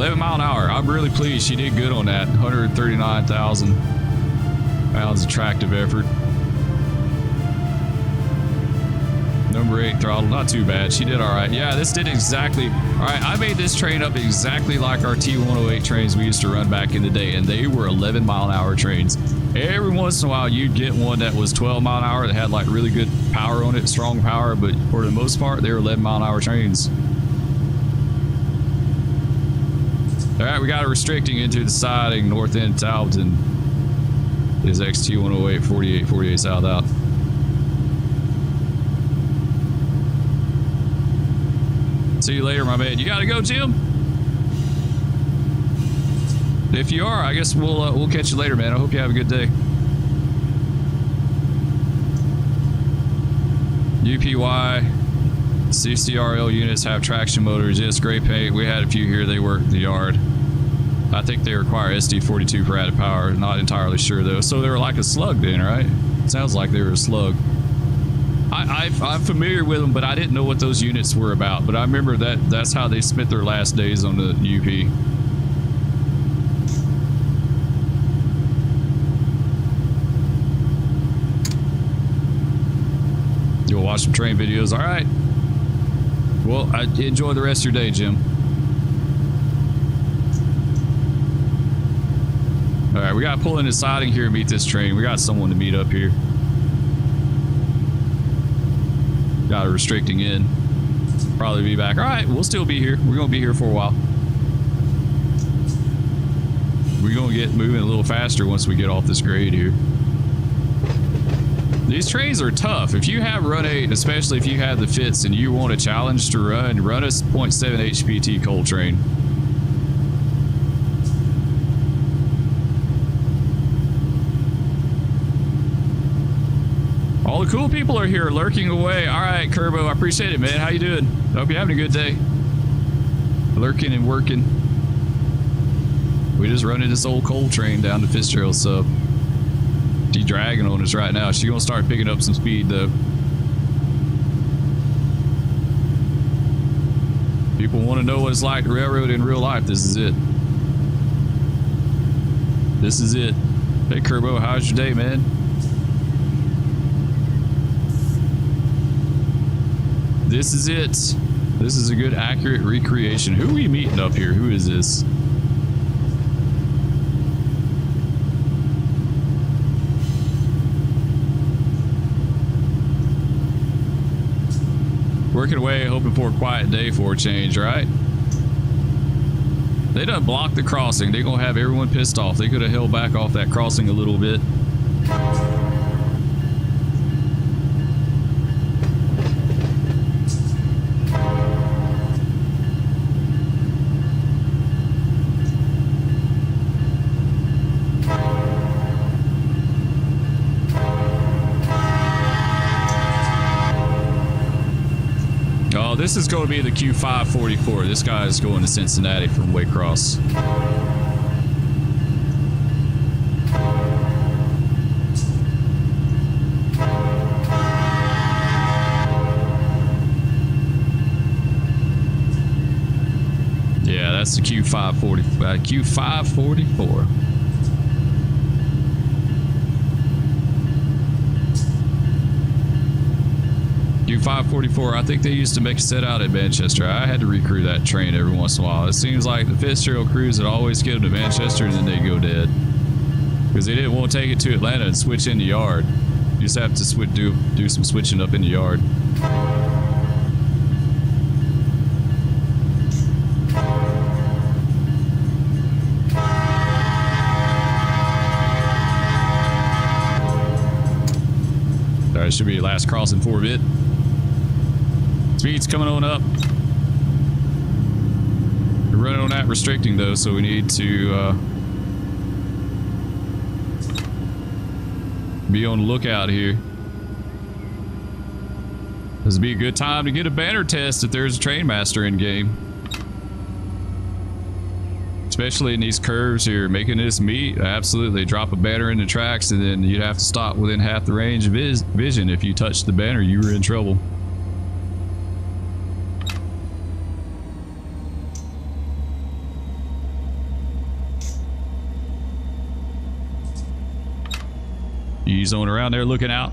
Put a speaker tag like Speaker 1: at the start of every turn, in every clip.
Speaker 1: 11 mile an hour. I'm really pleased. She did good on that. 139,000 pounds of tractive effort. Number 8 throttle, not too bad. She did all right. Yeah, this did exactly. All right, I made this train up exactly like our T108 trains we used to run back in the day, and they were 11 mile an hour trains. Every once in a while, you'd get one that was 12 mile an hour that had like really good power on it, strong power, but for the most part, they were 11 mile an hour trains. All right, we got a restricting into the siding, north end Talbotton. Is XT108 4848 south out. See you later, my man. You gotta go, Jim? If you are, I guess we'll catch you later, man. I hope you have a good day. UPY CCRL units have traction motors. Yes, great paint. We had a few here. They work the yard. I think they require SD42 for added power. Not entirely sure though. So they were like a slug then, right? Sounds like they were a slug. I'm familiar with them, but I didn't know what those units were about. But I remember that's how they spent their last days on the UP. You'll watch some train videos. All right. Well, enjoy the rest of your day, Jim. All right, we got to pull in the siding here and meet this train. We got someone to meet up here. Got a restricting in. Probably be back. All right, we'll still be here. We're going to be here for a while. We're going to get moving a little faster once we get off this grade here. These trains are tough. If you have run 8, especially if you have the Fitz and you want a challenge to run a 0.7 HPT coal train. All the cool people are here lurking away. All right, Kerbo, I appreciate it, man. How you doing? I hope you're having a good day. Lurking and working. We just running this old coal train down to Fitzgerald sub. She's dragging on us right now. She's gonna start picking up some speed though. People want to know what it's like to railroad in real life. This is it. This is it. Hey Kerbo, how's your day, man? This is it. This is a good, accurate recreation. Who are we meeting up here? Who is this? Working away, hoping for a quiet day for a change, right? They done blocked the crossing. They're gonna have everyone pissed off. They could have held back off that crossing a little bit. This is going to be the Q544. This guy is going to Cincinnati from Waycross. Yeah, that's the Q544. Q544, I think they used to make a set out at Manchester. I had to recrew that train every once in a while. It seems like the Fitzgerald crews would always get them to Manchester and then they go dead. Because they didn't want to take it to Atlanta and switch in the yard. You just have to do some switching up in the yard. Alright, should be your last crossing for a bit. Speed's coming on up. We're running on that restricting though, so we need to be on the lookout here. This would be a good time to get a banner test if there's a train master in game. Especially in these curves here, making this meet. Absolutely, drop a banner in the tracks and then you'd have to stop within half the range of vision. If you touched the banner, you were in trouble. zone around there looking out.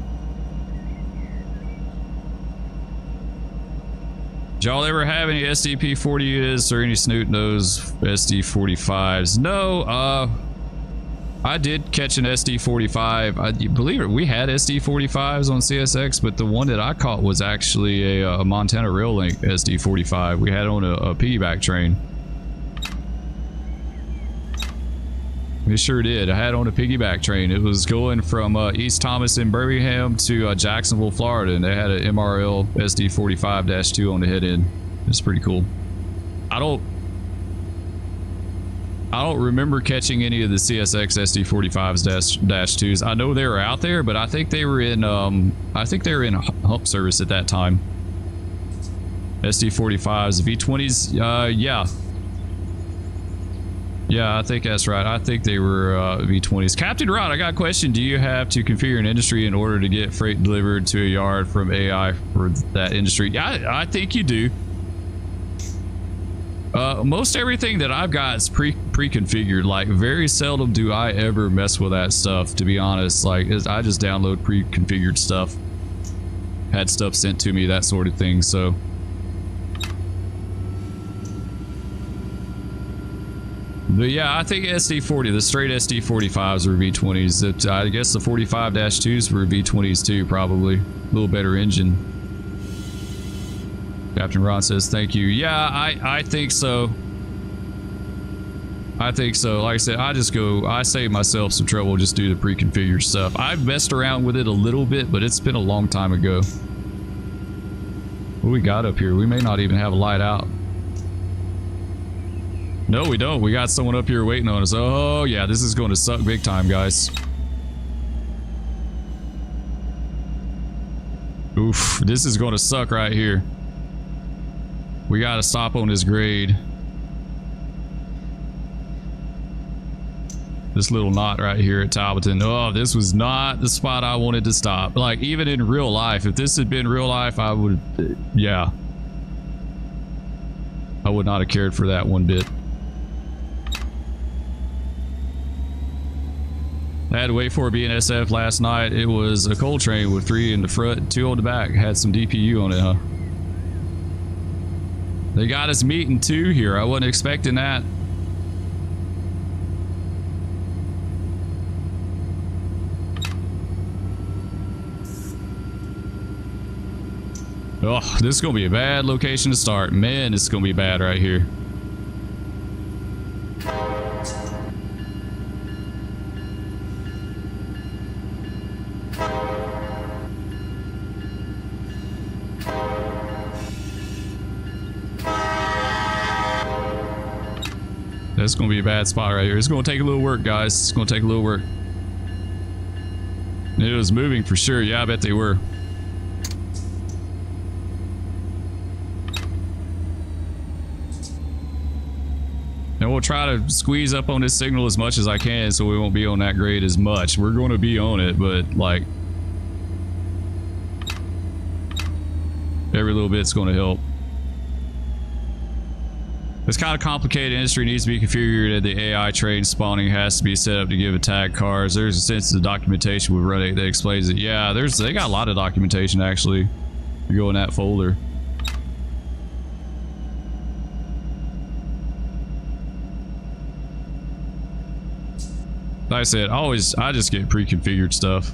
Speaker 1: Did y'all ever have any SDP-40 units or any snoot nose SD-45s? No, I did catch an SD-45. I believe it, we had SD-45s on CSX, but the one that I caught was actually a Montana Rail Link SD-45. We had it on a piggyback train. We sure did. I had it on a piggyback train. It was going from East Thomas in Birmingham to Jacksonville, Florida, and they had an MRL SD-45-2 on the head end. It's pretty cool. I don't remember catching any of the CSX SD-45s-2s. I know they were out there, but I think they were in hump service at that time. SD-45s, V20s, yeah. Yeah, I think that's right. I think they were V20s. Captain Rod, I got a question. Do you have to configure an industry in order to get freight delivered to a yard from AI for that industry? Yeah, I think you do. Most everything that I've got is pre-configured. Like, very seldom do I ever mess with that stuff, to be honest. Like, I just download pre-configured stuff. Had stuff sent to me, that sort of thing, so... But yeah, I think SD-40, the straight SD-45s were V20s. I guess the 45-2s were V20s too, probably. A little better engine. Captain Ron says, thank you. Yeah, I think so. I think so. Like I said, I save myself some trouble, just do the pre-configured stuff. I've messed around with it a little bit, but it's been a long time ago. What we got up here? We may not even have a light out. No, we don't. We got someone up here waiting on us. Oh, yeah, this is going to suck big time, guys. Oof, this is going to suck right here. We got to stop on this grade. This little knot right here at Talbotton. Oh, this was not the spot I wanted to stop. Like, even in real life, if this had been real life, I would, yeah. I would not have cared for that one bit. I had to wait for a BNSF last night. It was a coal train with 3 in the front and 2 on the back. Had some DPU on it, huh? They got us meeting 2 here. I wasn't expecting that. Oh, this is going to be a bad location to start. Man, this is going to be bad right here. That's going to be a bad spot right here. It's going to take a little work, guys. It's going to take a little work. It was moving for sure. Yeah, I bet they were. And we'll try to squeeze up on this signal as much as I can so we won't be on that grade as much. We're going to be on it, but like every little bit's going to help. It's kind of complicated. Industry needs to be configured, and the AI train spawning has to be set up to give attack cars. There's a sense of documentation with Run 8 that explains it. Yeah, they got a lot of documentation actually. You go in that folder. Like I said, I just get pre-configured stuff.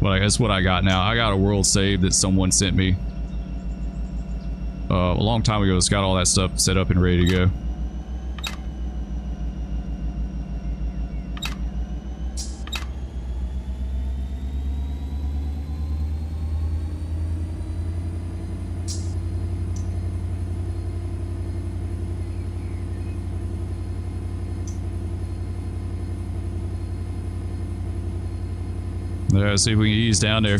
Speaker 1: But that's what I got now. I got a world save that someone sent me a long time ago. It's got all that stuff set up and ready to go. Let's see if we can ease down there.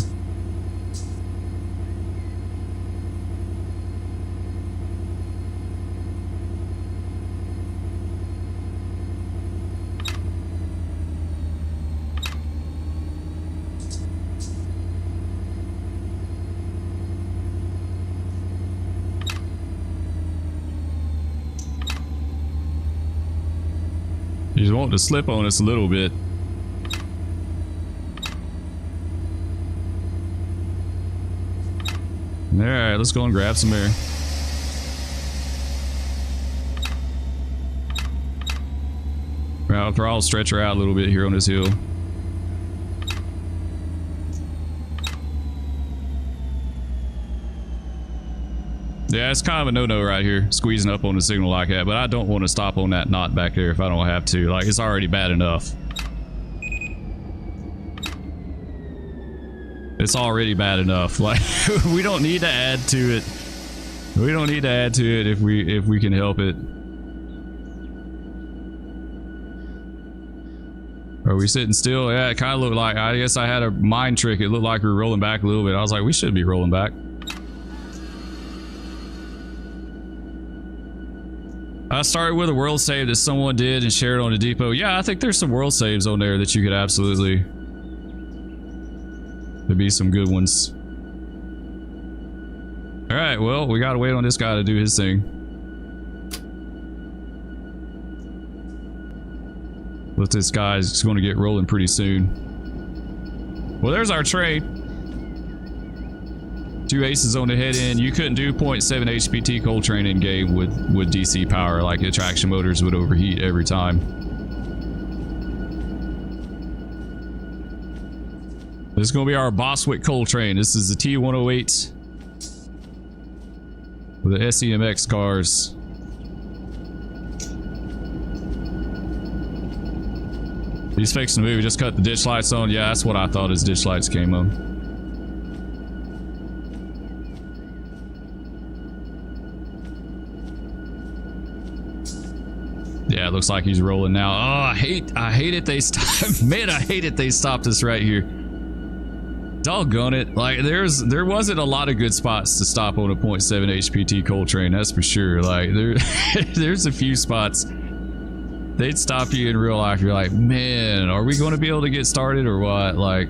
Speaker 1: You just want to slip on us a little bit. Alright, let's go and grab some air. I'll throttle stretcher out a little bit here on this hill. Yeah, it's kind of a no-no right here, squeezing up on the signal like that, but I don't want to stop on that knot back there if I don't have to. Like, it's already bad enough. It's already bad enough. Like, we don't need to add to it. We don't need to add to it if we can help it. Are we sitting still? Yeah, it kind of looked like, I guess I had a mind trick. It looked like we were rolling back a little bit. I was like, we should be rolling back. I started with a world save that someone did and shared on the depot. Yeah, I think there's some world saves on there that you could absolutely... There'd be some good ones. Alright, well, we gotta wait on this guy to do his thing. But this guy's going to get rolling pretty soon. Well, there's our train. 2 aces on the head end. You couldn't do 0.7 HPT coal train in game with DC power. Like, the traction motors would overheat every time. This is going to be our Boswick coal train. This is the T108 with the SEMX cars. He's fixing the move. He just cut the ditch lights on. Yeah, that's what I thought his ditch lights came on. Yeah, it looks like he's rolling now. Oh, I hate it they stopped. Man, I hate it they stopped us right here. Doggone it. Like, there wasn't a lot of good spots to stop on a 0.7 HPT coal train, that's for sure. Like, there's a few spots they'd stop you in real life. You're like, man, are we going to be able to get started or what? Like,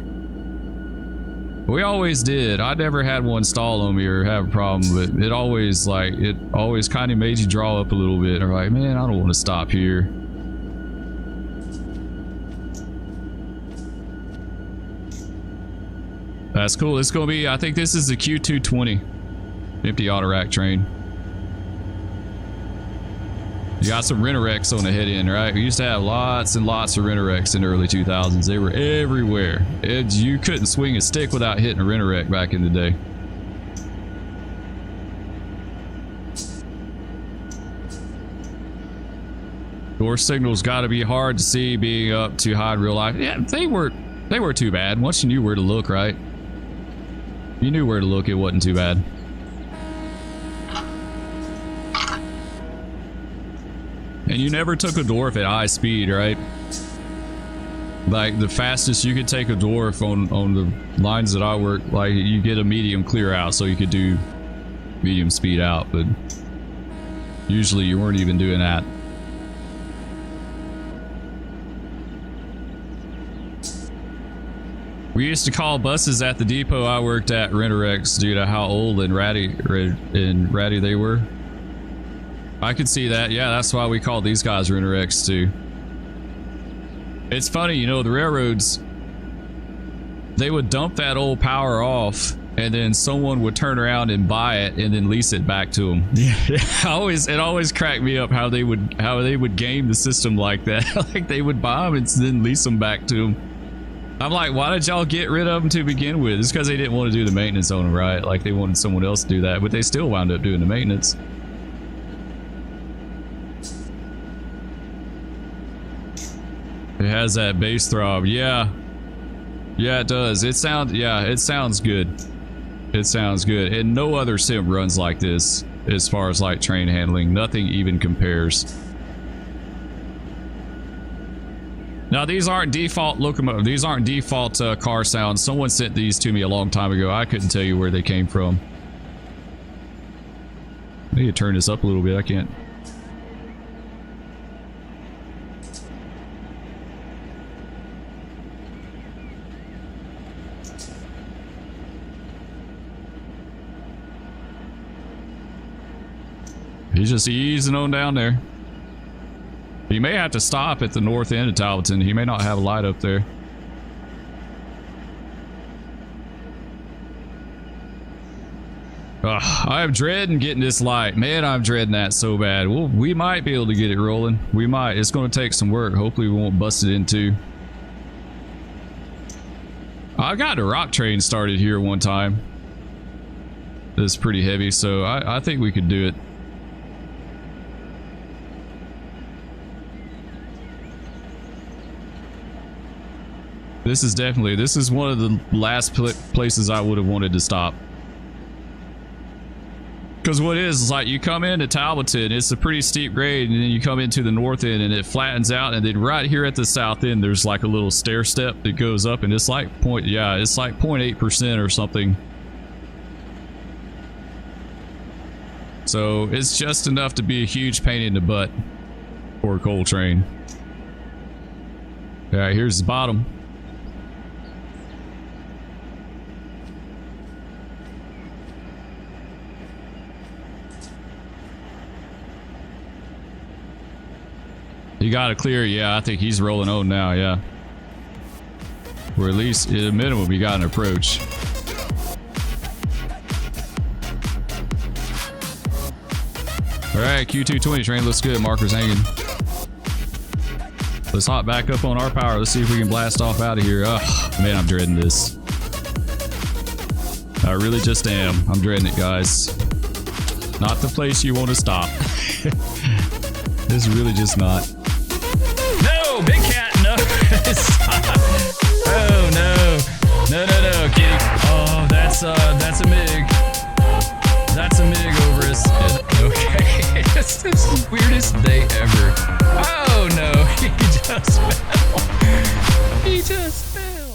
Speaker 1: we always did. I never had one stall on me or have a problem, but it always kind of made you draw up a little bit. Or like, man, I don't want to stop here. That's cool. It's going to be, I think this is the Q220 empty auto rack train. You got some Rent-A-Wrecks on the head end, right? We used to have lots and lots of Rent-A-Wrecks in the early 2000s. They were everywhere. You couldn't swing a stick without hitting a Rent-A-Wreck back in the day. Door signals got to be hard to see being up too high in real life. Yeah, they weren't too bad. Once you knew where to look, right? You knew where to look, it wasn't too bad. And you never took a dwarf at high speed, right? Like, the fastest you could take a dwarf on the lines that I work, like, you get a medium clear out, so you could do medium speed out, but usually you weren't even doing that. We used to call buses at the depot I worked at Rent-A-Wrecks due to how old and ratty they were. I could see that. Yeah, that's why we called these guys Rent-A-Wrecks too. It's funny, you know, the railroads, they would dump that old power off and then someone would turn around and buy it and then lease it back to them. Yeah, it always cracked me up how they would game the system like that. Like, they would buy them and then lease them back to them. I'm like, why did y'all get rid of them to begin with? It's because they didn't want to do the maintenance on them, right? Like, they wanted someone else to do that, but they still wound up doing the maintenance. It has that bass throb. Yeah. Yeah, it does. It sounds good. It sounds good. And no other sim runs like this as far as like train handling. Nothing even compares. Now, these aren't default locomotive. These aren't default car sounds. Someone sent these to me a long time ago. I couldn't tell you where they came from. I need to turn this up a little bit. I can't. He's just easing on down there. He may have to stop at the north end of Talbotton. He may not have a light up there. I am dreading getting this light. Man, I'm dreading that so bad. Well, we might be able to get it rolling. We might. It's going to take some work. Hopefully we won't bust it into. I got a rock train started here one time. It's pretty heavy, so I think we could do it. This is one of the last places I would have wanted to stop. Because what it is like you come into Talbotton, it's a pretty steep grade, and then you come into the north end and it flattens out, and then right here at the south end there's like a little stair step that goes up, and it's like it's like 0.8% or something. So it's just enough to be a huge pain in the butt for a coal train. Alright, here's the bottom. You gotta clear, yeah, I think he's rolling on now, yeah. Or at least, at a minimum, you got an approach. Alright, Q220 train looks good, marker's hanging. Let's hop back up on our power, let's see if we can blast off out of here. Ugh, man, I'm dreading this. I really just am. I'm dreading it, guys. Not the place you want to stop. This is really just not. No, big cat, no. Oh no, no, kitty. Oh, that's a MiG. That's a MiG over us. Okay, this is the weirdest day ever. Oh no, he just fell. He just fell.